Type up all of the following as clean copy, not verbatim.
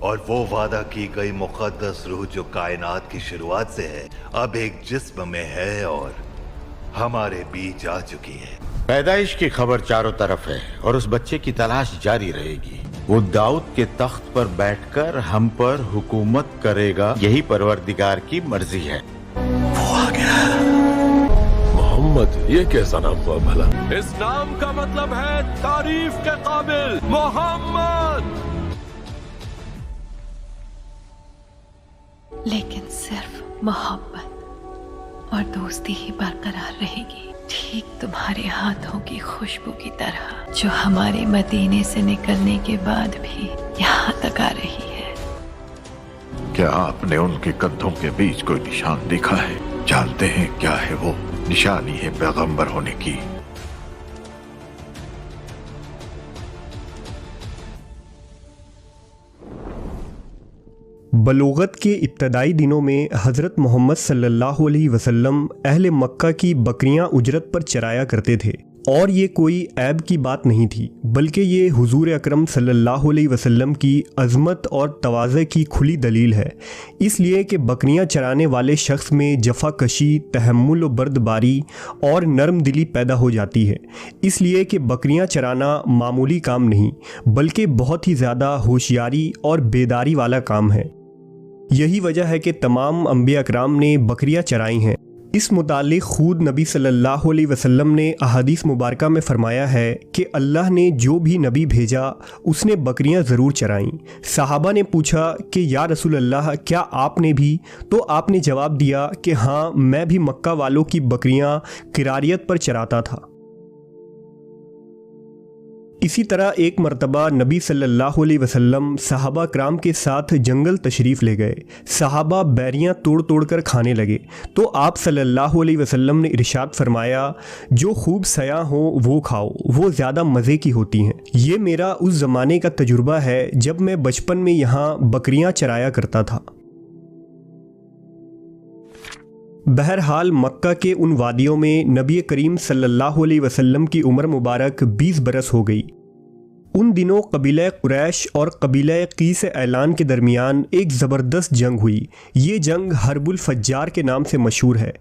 और वो वादा की गई मुक़द्दस रूह जो कायनात की शुरुआत से है, अब एक जिस्म में है और हमारे बीच आ चुकी है। पैदाइश की खबर चारों तरफ है और उस बच्चे की तलाश जारी रहेगी। वो दाऊद के तख्त पर बैठकर हम पर हुकूमत करेगा, यही परवरदिगार की मर्जी है। वो आ गया। मोहम्मद, ये कैसा नाम हुआ भला? इस नाम का मतलब है तारीफ के काबिल मोहम्मद। लेकिन सिर्फ मोहब्बत और दोस्ती ही बरकरार रहेगी, ठीक तुम्हारे हाथों की खुशबू की तरह जो हमारे मदीने से निकलने के बाद भी यहाँ तक आ रही है। क्या आपने उनके कंधों के बीच कोई निशान देखा है? जानते हैं क्या है वो? निशानी है पैगंबर होने की। बलूगत के इब्तदाई दिनों में हज़रत मोहम्मद सल्लल्लाहु अलैहि वसल्लम अहले मक्का की बकरियां उजरत पर चराया करते थे, और ये कोई ऐब की बात नहीं थी, बल्कि ये हुजूर अकरम सल्लल्लाहु अलैहि वसल्लम की अज़मत और तवाज़े की खुली दलील है। इसलिए कि बकरियां चराने वाले शख्स में जफ़ाकशी, तहम्मुल व बर्दबारी और नरम दिली पैदा हो जाती है। इसलिए कि बकरियां चराना मामूली काम नहीं, बल्कि बहुत ही ज़्यादा होशियारी और बेदारी वाला काम है। यही वजह है कि तमाम अंबिया अकराम ने बकरियां चराई हैं। इस मुतालिक खुद नबी सल्लल्लाहु अलैहि वसल्लम ने अहादीस मुबारका में फ़रमाया है कि अल्लाह ने जो भी नबी भेजा उसने बकरियां ज़रूर चराईं। सहाबा ने पूछा कि या रसूल अल्लाह, क्या आपने भी? तो आपने जवाब दिया कि हाँ, मैं भी मक्का वालों की बकरियां किरारियत पर चराता था। इसी तरह एक मरतबा नबी सल्लल्लाहु अलैहि वसल्लम सहाबा कराम के साथ जंगल तशरीफ़ ले गए। सहाबा बैरियां तोड़ तोड़ कर खाने लगे तो आप सल्लल्लाहु अलैहि वसल्लम ने इरशाद फरमाया, जो खूब सया हो वो खाओ, वो ज़्यादा मज़े की होती हैं। ये मेरा उस ज़माने का तजुर्बा है जब मैं बचपन में यहाँ बकरियाँ चराया करता था। बहरहाल मक्का के उन वादियों में नबी करीम सल्लल्लाहु अलैहि वसल्लम की उम्र मुबारक 20 बरस हो गई। उन दिनों कबीला कुरैश और कबीला कीस ऐलान के दरमियान एक ज़बरदस्त जंग हुई। ये जंग हर्बुल फज्जार के नाम से मशहूर है।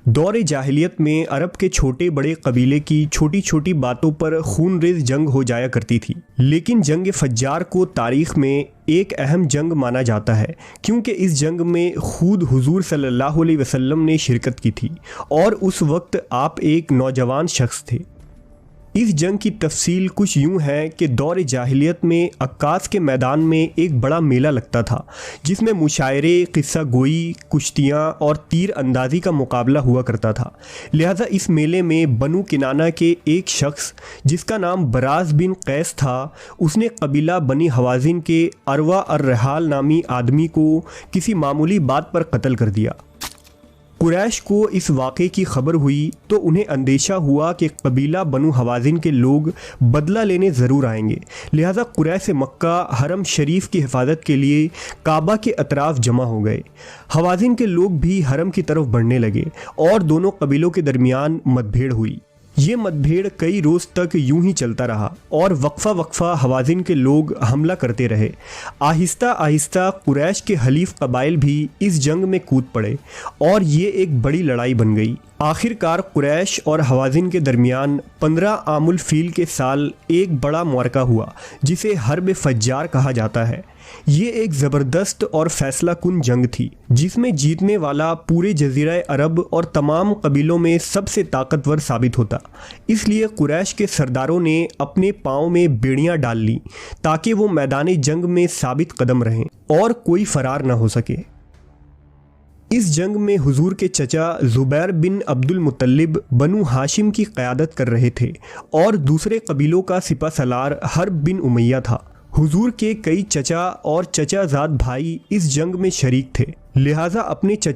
दौर जाहिलियत में अरब के छोटे बड़े कबीले की छोटी छोटी बातों पर खूनरेज़ जंग हो जाया करती थी, लेकिन जंग फज्जार को तारीख़ में एक अहम जंग माना जाता है, क्योंकि इस जंग में खुद हुजूर सल्लल्लाहु अलैहि वसल्लम ने शिरकत की थी और उस वक्त आप एक नौजवान शख्स थे। इस जंग की तफसील कुछ यूँ है कि दौर जाहिलियत में अक्कास के मैदान में एक बड़ा मेला लगता था, जिसमें मुशायरे, किस्सा गोई, कुश्तियाँ और तीर अंदाज़ी का मुकाबला हुआ करता था। लिहाजा इस मेले में बनु किनाना के एक शख्स जिसका नाम बराज बिन कैस था, उसने कबीला बनी हवाजिन के अरवा अर्रहाल नामी आदमी को किसी मामूली बात पर कत्ल कर दिया। कुरैश को इस वाक़े की खबर हुई तो उन्हें अंदेशा हुआ कि कबीला बनु हवाजिन के लोग बदला लेने ज़रूर आएंगे। लिहाजा कुरैश मक्का हरम शरीफ की हिफाजत के लिए काबा के अतराफ़ जमा हो गए। हवाजिन के लोग भी हरम की तरफ बढ़ने लगे और दोनों कबीलों के दरमियान मतभेड़ हुई। ये मतभेड़ कई रोज़ तक यूं ही चलता रहा और वक्फा हवाजिन के लोग हमला करते रहे। आहिस्ता आहिस्ता कुरैश के हलीफ कबाइल भी इस जंग में कूद पड़े और ये एक बड़ी लड़ाई बन गई। आखिरकार कुरैश और हवाजिन के दरमियान 15 आमुल फील के साल एक बड़ा मुआरका हुआ, जिसे हर्ब फज्जार कहा जाता है। ये एक ज़बरदस्त और फैसला कुन जंग थी, जिसमें जीतने वाला पूरे जज़ीरा अरब और तमाम कबीलों में सबसे ताकतवर साबित होता। इसलिए कुरैश के सरदारों ने अपने पाँव में बेड़ियाँ डाल ली ताकि वो मैदान जंग में साबित कदम रहें और कोई फरार न हो सके। इस जंग में हुजूर के चचा ज़ुबैर बिन अब्दुल मुत्तलिब बनु हाशिम की क़यादत कर रहे थे और दूसरे कबीलों का सिपा सलार हर्ब बिन उमैया था। हुजूर के कई चचा और चचाज़ाद भाई इस जंग में शरीक थे, लिहाजा अपने चचा